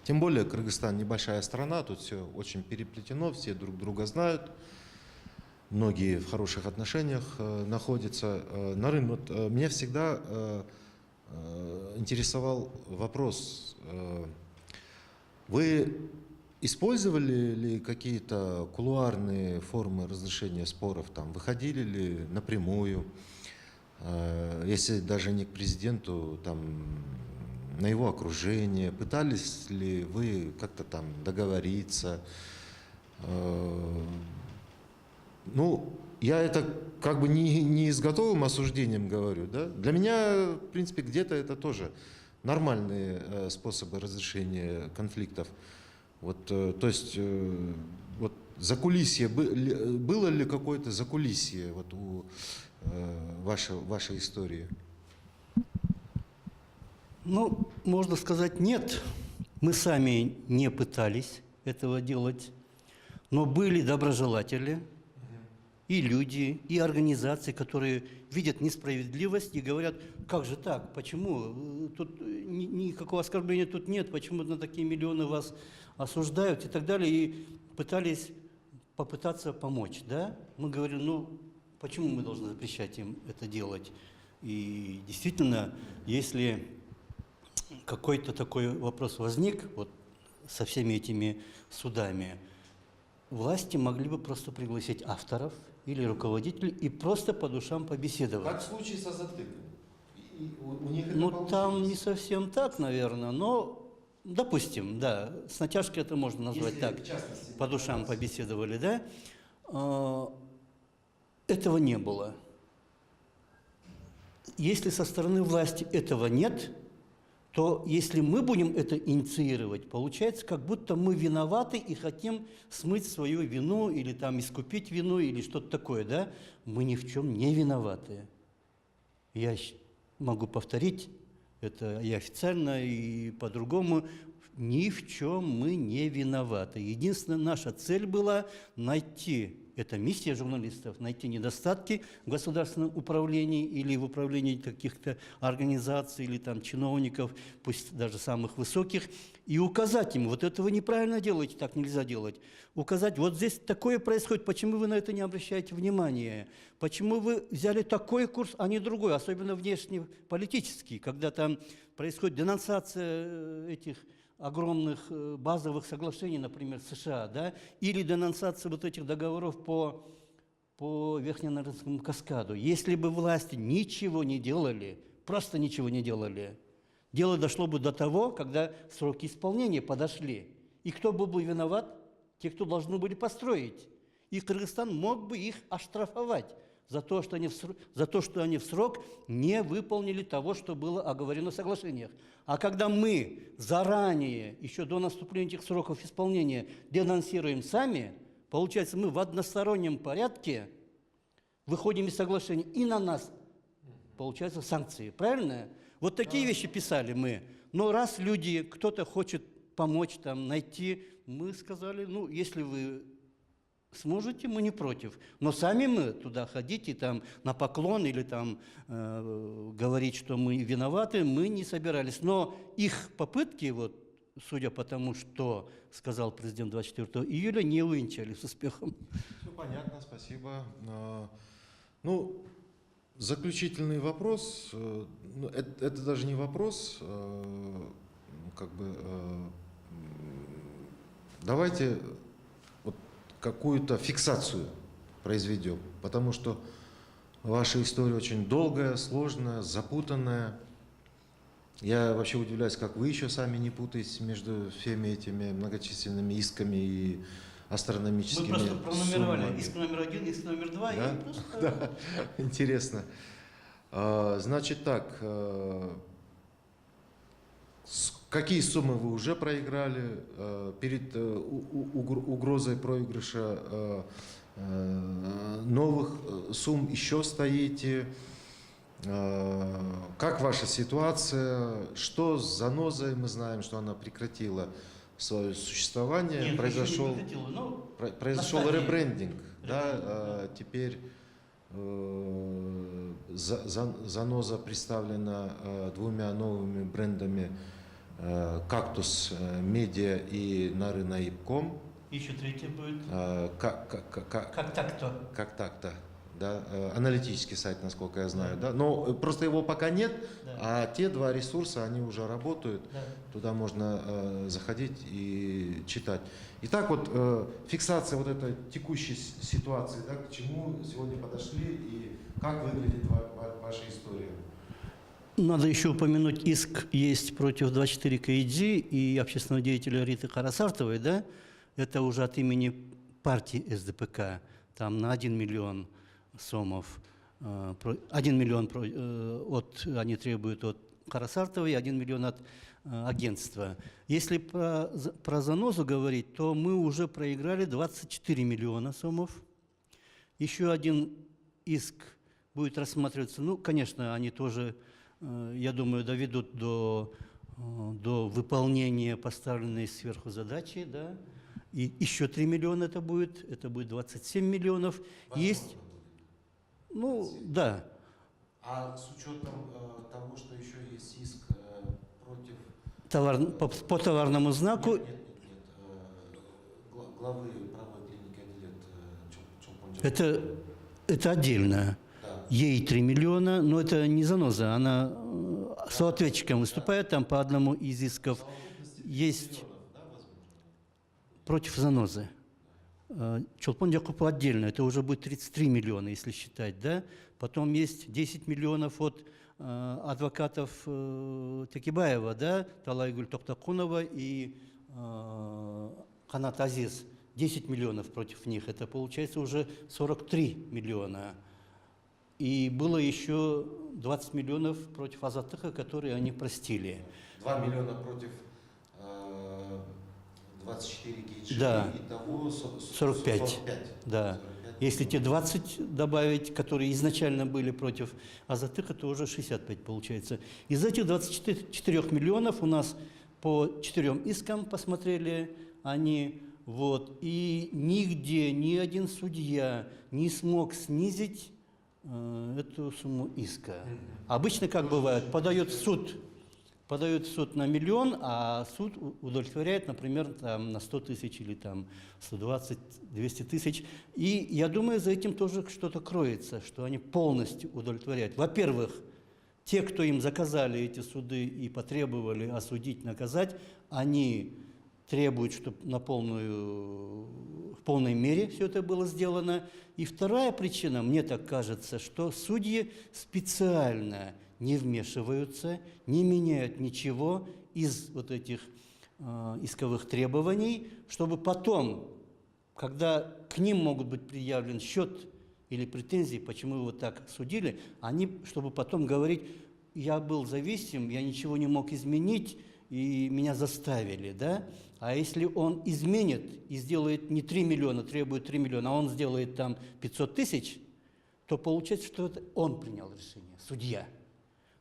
Тем более Кыргызстан небольшая страна, тут все очень переплетено, все друг друга знают. Многие в хороших отношениях находятся. Нарын, вот меня всегда интересовал вопрос. Вы использовали ли какие-то кулуарные формы разрешения споров? Там, выходили ли напрямую, если даже не к президенту, там, на его окружение? Пытались ли вы как-то там договориться? Ну, я это как бы не с готовым осуждением говорю, да? Для меня, в принципе, где-то это тоже нормальные способы разрешения конфликтов. Вот, то есть, вот закулисье, было ли какое-то закулисье вот у вашей истории? Ну, можно сказать, нет. Мы сами не пытались этого делать, но были доброжелатели, и люди, и организации, которые видят несправедливость и говорят, как же так, почему, тут никакого оскорбления тут нет, почему на такие миллионы вас осуждают и так далее, и попытаться помочь, да? Мы говорим, ну, почему мы должны запрещать им это делать? И действительно, если какой-то такой вопрос возник, вот со всеми этими судами, власти могли бы просто пригласить авторов или руководителей и просто по душам побеседовать. Как в случае с Азатыком. У них это Ну, получилось? там не совсем так, наверное, но, допустим, да, с натяжкой это можно назвать. Если, так, в частности, по душам побеседовали, да. Этого не было. Если со стороны власти этого нет, то если мы будем это инициировать, получается, как будто мы виноваты и хотим смыть свою вину или там искупить вину или что-то такое, да? Мы ни в чем не виноваты. Я могу повторить Это и официально, и по-другому. Ни в чем мы не виноваты. Единственная наша цель была найти, это миссия журналистов, найти недостатки в государственном управлении или в управлении каких-то организаций или там чиновников, пусть даже самых высоких, и указать им, вот это вы неправильно делаете, так нельзя делать. Указать, вот здесь такое происходит, почему вы на это не обращаете внимания? Почему вы взяли такой курс, а не другой, особенно внешнеполитический, когда там происходит денонсация этих огромных базовых соглашений, например, США, да, или денонсация вот этих договоров по Верхнеангарскому каскаду. Если бы власти ничего не делали, просто ничего не делали, дело дошло бы до того, когда сроки исполнения подошли. И кто был бы виноват? Те, кто должны были построить. И Кыргызстан мог бы их оштрафовать за то, что они в срок не выполнили того, что было оговорено в соглашениях. А когда мы заранее, еще до наступления этих сроков исполнения, денонсируем сами, получается, мы в одностороннем порядке выходим из соглашения, и на нас, получается, санкции. Правильно? Вот такие вещи писали мы. Но раз люди, кто-то хочет помочь, там, найти, мы сказали, ну, если вы сможете, мы не против. Но сами мы туда ходить и там на поклон или там говорить, что мы виноваты, мы не собирались. Но их попытки, вот, судя по тому, что сказал президент 24 июля, не увенчались с успехом. Все понятно, спасибо. Ну, заключительный вопрос. Ну, это даже не вопрос. Как бы давайте какую-то фиксацию произведем, потому что ваша история очень долгая, сложная, запутанная. Я вообще удивляюсь, как вы еще сами не путаетесь между всеми этими многочисленными исками и астрономическими Мы просто пронумеровали суммами. иск номер 1, иск номер 2, Да? и просто... Да, интересно. Значит так, какие суммы вы уже проиграли перед угрозой проигрыша новых сумм еще стоите? Как ваша ситуация? Что с занозой? Мы знаем, что она прекратила свое существование. Нет, произошел еще не прекратила, но произошел на стадии. ребрендинг. Да, теперь заноза представлена двумя новыми брендами: «Кактус Медиа» и «Нары Наибком». еще третье будет. Как так-то. Как так-то, да, аналитический сайт, насколько я знаю, да, но просто его пока нет, Да. а те два ресурса, они уже работают, Да. туда можно заходить и читать. Итак, вот фиксация вот этой текущей ситуации, да, к чему сегодня подошли и как выглядит ваша история? Надо еще упомянуть, иск есть против 24 КИДЖ и общественного деятеля Риты Карасартовой, да? Это уже от имени партии СДПК, там на 1 миллион сомов, 1 миллион они требуют от Карасартовой и 1 миллион от агентства. Если про занозу говорить, то мы уже проиграли 24 миллиона сомов. Еще один иск будет рассматриваться, ну, конечно, они тоже, я думаю, доведут до выполнения поставленной сверху задачи, да. И еще 3 миллиона это будет 27 миллионов. Возможно, есть, будет. ну, да. А с учетом того, что еще есть иск против... По товарному знаку. Нет. Главы правовой клиники Адилет Чолпон. Это отдельно. Да. Ей 3 миллиона, но это не заноза, она соответчиком выступает, там по одному из исков есть против занозы. Чолпон Якупу отдельно, это уже будет 33 миллиона, если считать, да? Потом есть 10 миллионов от адвокатов Текибаева, да? Талайгуль Токтакунова и Канат Азиз. 10 миллионов против них, это получается уже 43 миллиона. И было еще 20 миллионов против Азатыха, которые они простили. 2 миллиона против 24 КИДЖ, Да. итого 45. Да. 45. Если те 20 добавить, которые изначально были против Азатыка, то уже 65 получается. Из этих 24 миллионов у нас по 4 искам посмотрели они, вот, и нигде ни один судья не смог снизить эту сумму иска. Обычно, как бывает, подает в суд на миллион, а суд удовлетворяет, например, там, на 100 тысяч или там 120-200 тысяч. И я думаю, за этим тоже что-то кроется, что они полностью удовлетворяют. Во-первых, те, кто им заказали эти суды и потребовали осудить, наказать, они требуют, чтобы в полной мере все это было сделано. И вторая причина, мне так кажется, что судьи специально не вмешиваются, не меняют ничего из вот этих исковых требований, чтобы потом, когда к ним могут быть предъявлен счет или претензии, почему вы вот так судили, они, чтобы потом говорить, я был зависим, я ничего не мог изменить, и меня заставили, да? А если он изменит и сделает не 3 миллиона, требует 3 миллиона, а он сделает там 500 тысяч, то получается, что это он принял решение, судья.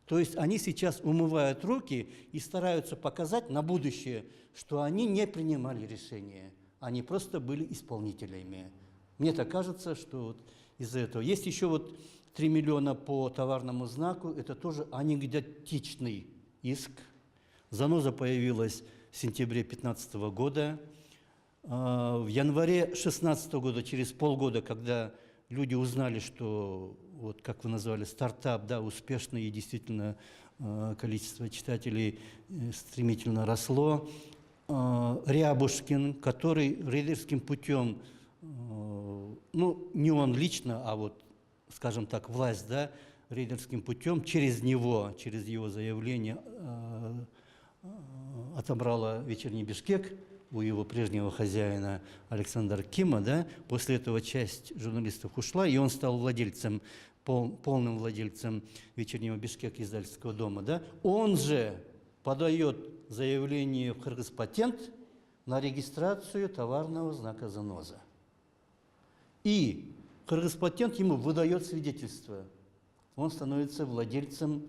То есть они сейчас умывают руки и стараются показать на будущее, что они не принимали решения, они просто были исполнителями. Мне так кажется, что вот из-за этого. Есть еще вот 3 миллиона по товарному знаку, это тоже анекдотичный иск. Заноза появилась в сентябре 2015 года. В январе 2016 года, через полгода, когда люди узнали, что, вот как вы назвали, стартап, да, успешный, и действительно количество читателей стремительно росло, Рябушкин, который рейдерским путем, ну, не он лично, а вот, скажем так, власть, да, рейдерским путем, через него, через его заявление отобрала «Вечерний Бишкек» у его прежнего хозяина Александра Кима, да, после этого часть журналистов ушла, и он стал владельцем, полным владельцем «Вечернего Бишкека» издательского дома, да. Он же подает заявление в Кыргызпатент на регистрацию товарного знака «Заноза». И Кыргызпатент ему выдает свидетельство. Он становится владельцем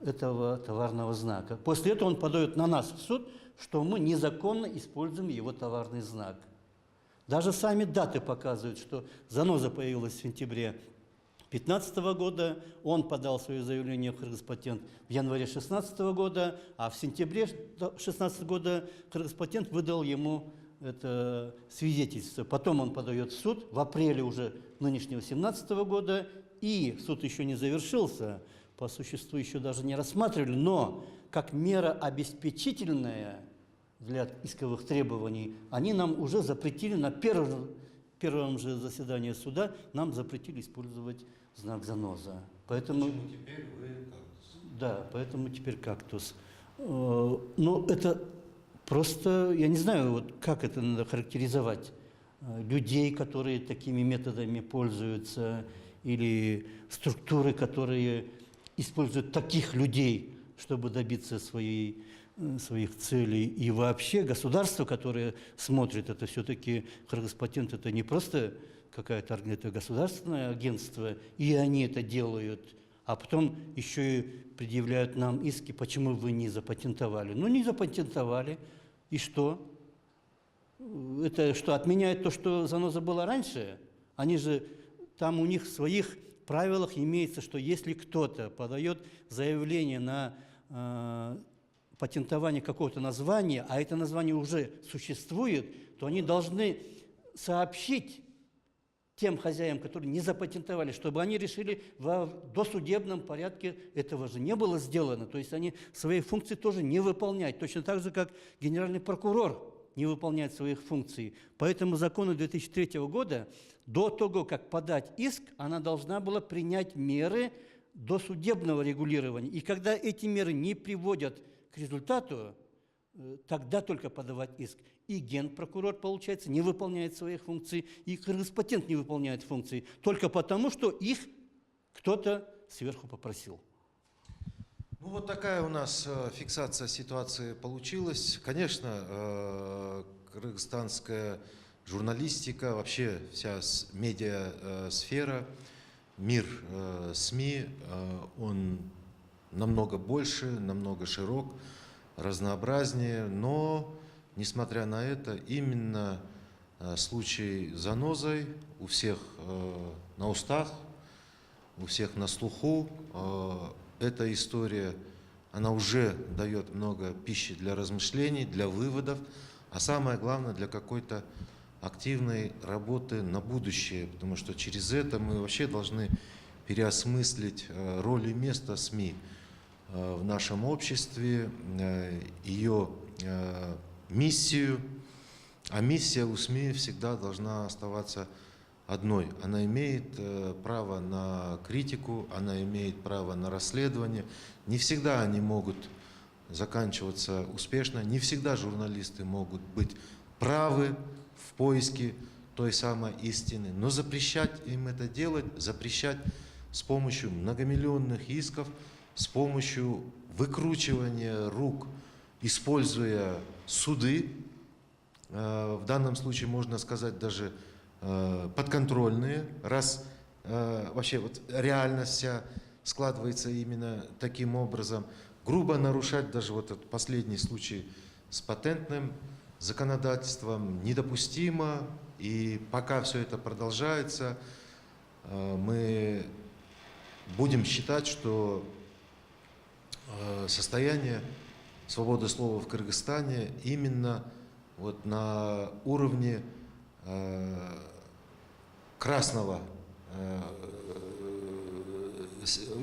этого товарного знака. После этого он подает на нас в суд, что мы незаконно используем его товарный знак. Даже сами даты показывают, что «Заноза» появилась в сентябре 2015 года, он подал свое заявление в Кыргызпатент в январе 2016 года, а в сентябре 2016 года Кыргызпатент выдал ему это свидетельство. Потом он подает в суд в апреле уже нынешнего 2017 года, и суд еще не завершился, по существу еще даже не рассматривали, но как мера обеспечительная для исковых требований, они нам уже запретили на первом же заседании суда, нам запретили использовать знак «Заноза». Поэтому теперь вы кактус? Да, поэтому теперь кактус. Но это просто, я не знаю, вот как это надо характеризовать. Людей, которые такими методами пользуются, или структуры, которые используют таких людей, чтобы добиться своих целей. И вообще государство, которое смотрит это, все-таки Кыргызпатент – это не просто какое-то государственное агентство, и они это делают, а потом еще и предъявляют нам иски, почему вы не запатентовали. Ну, не запатентовали, и что? Это что, отменяет то, что «Заноза» была раньше? Они же, там у них в своих правилах имеется, что если кто-то подает заявление на патентование какого-то названия, а это название уже существует, то они должны сообщить тем хозяям, которые не запатентовали, чтобы они решили в досудебном порядке. Этого же не было сделано. То есть они свои функции тоже не выполняют. Точно так же, как генеральный прокурор не выполняет своих функций. По этому закону 2003 года, до того, как подать иск, она должна была принять меры досудебного регулирования. И когда эти меры не приводят к результату, тогда только подавать иск. И генпрокурор, получается, не выполняет своих функций, и Кыргызпатент не выполняет функции, только потому, что их кто-то сверху попросил. Ну, вот такая у нас фиксация ситуации получилась. Конечно, кыргызстанское журналистика, вообще вся медиасфера, мир СМИ, он намного больше, намного широк, разнообразнее, но, несмотря на это, именно случай с занозой у всех на устах, у всех на слуху. Эта история, она уже дает много пищи для размышлений, для выводов, а самое главное, для какой-то активной работы на будущее, потому что через это мы вообще должны переосмыслить роль и место СМИ в нашем обществе, ее миссию. А миссия у СМИ всегда должна оставаться одной. Она имеет право на критику, она имеет право на расследование. Не всегда они могут заканчиваться успешно, не всегда журналисты могут быть правы в поиске той самой истины. Но запрещать им это делать, запрещать с помощью многомиллионных исков, с помощью выкручивания рук, используя суды, в данном случае можно сказать даже подконтрольные, раз вообще вот реальность вся складывается именно таким образом, грубо нарушать даже вот этот последний случай с патентным законодательством недопустимо, и пока все это продолжается, мы будем считать, что состояние свободы слова в Кыргызстане именно вот на уровне красного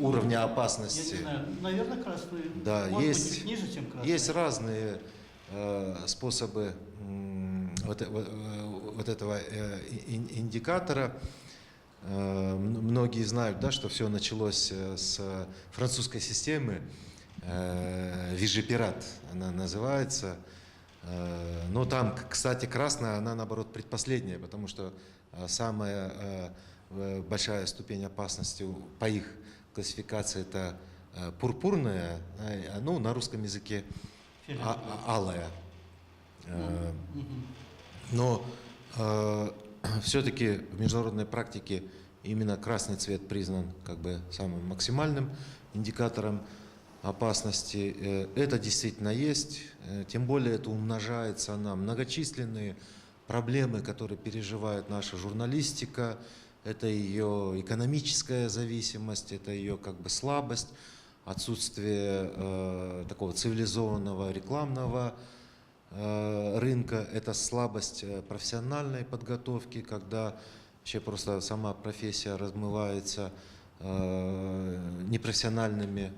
уровня опасности. Я не знаю, наверное, красный. Да, может есть, быть, ниже, чем красный. есть разные способы вот этого индикатора. Многие знают, да, что все началось с французской системы, Вижепират она называется. Но там, кстати, красная, она наоборот предпоследняя, потому что самая большая ступень опасности по их классификации это пурпурная, ну, на русском языке алая. Но все-таки в международной практике именно красный цвет признан как бы самым максимальным индикатором опасности. Это действительно есть, тем более это умножается на многочисленные проблемы, которые переживает наша журналистика. Это ее экономическая зависимость, это ее как бы слабость, отсутствие такого цивилизованного рекламного рынка, это слабость профессиональной подготовки, когда вообще просто сама профессия размывается непрофессиональными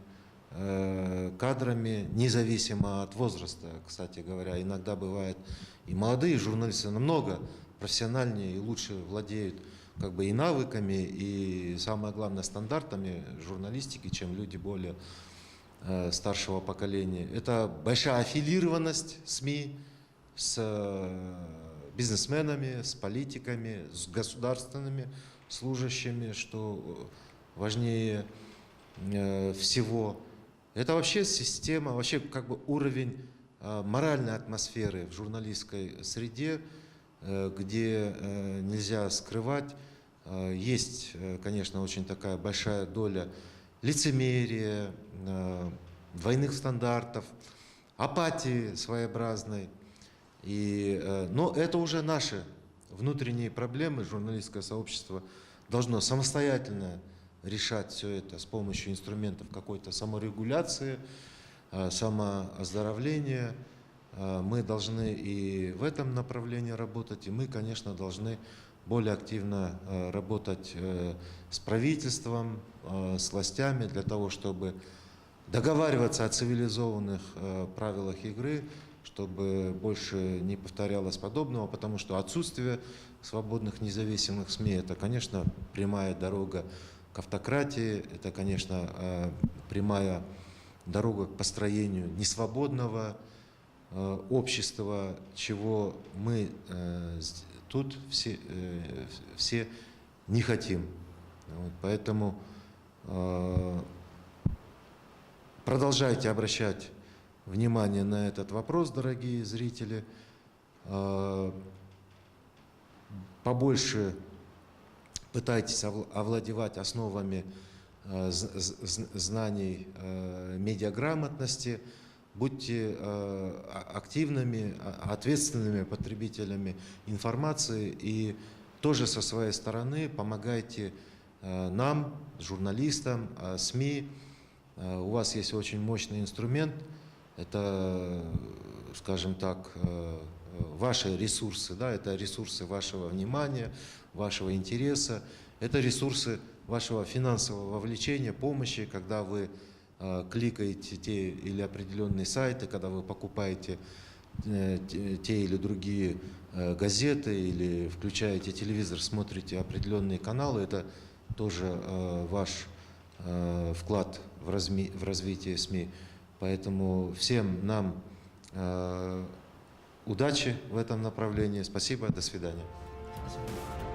кадрами, независимо от возраста, кстати говоря. Иногда бывает и молодые журналисты намного профессиональнее и лучше владеют как бы и навыками, и самое главное стандартами журналистики, чем люди более старшего поколения. Это большая аффилированность СМИ с бизнесменами, с политиками, с государственными служащими, что важнее всего. Это вообще система, вообще как бы уровень моральной атмосферы в журналистской среде, где нельзя скрывать. Есть, конечно, очень такая большая доля лицемерия, двойных стандартов, апатии своеобразной. Но это уже наши внутренние проблемы. Журналистское сообщество должно самостоятельно решать все это с помощью инструментов какой-то саморегуляции, самооздоровления. Мы должны и в этом направлении работать, и мы, конечно, должны более активно работать с правительством, с властями для того, чтобы договариваться о цивилизованных правилах игры, чтобы больше не повторялось подобного, потому что отсутствие свободных независимых СМИ – это, конечно, прямая дорога к автократии, это, конечно, прямая дорога к построению несвободного общества, чего мы тут все не хотим. Вот, поэтому продолжайте обращать внимание на этот вопрос, дорогие зрители. побольше пытайтесь овладевать основами знаний медиаграмотности, будьте активными, ответственными потребителями информации и тоже со своей стороны помогайте нам, журналистам, СМИ. У вас есть очень мощный инструмент, это, скажем так, ваши ресурсы, да, это ресурсы вашего внимания, вашего интереса, это ресурсы вашего финансового вовлечения, помощи, когда вы кликаете те или определенные сайты, когда вы покупаете те или другие газеты или включаете телевизор, смотрите определенные каналы, это тоже ваш вклад в развитие СМИ. Поэтому всем нам удачи в этом направлении. Спасибо, до свидания. Спасибо.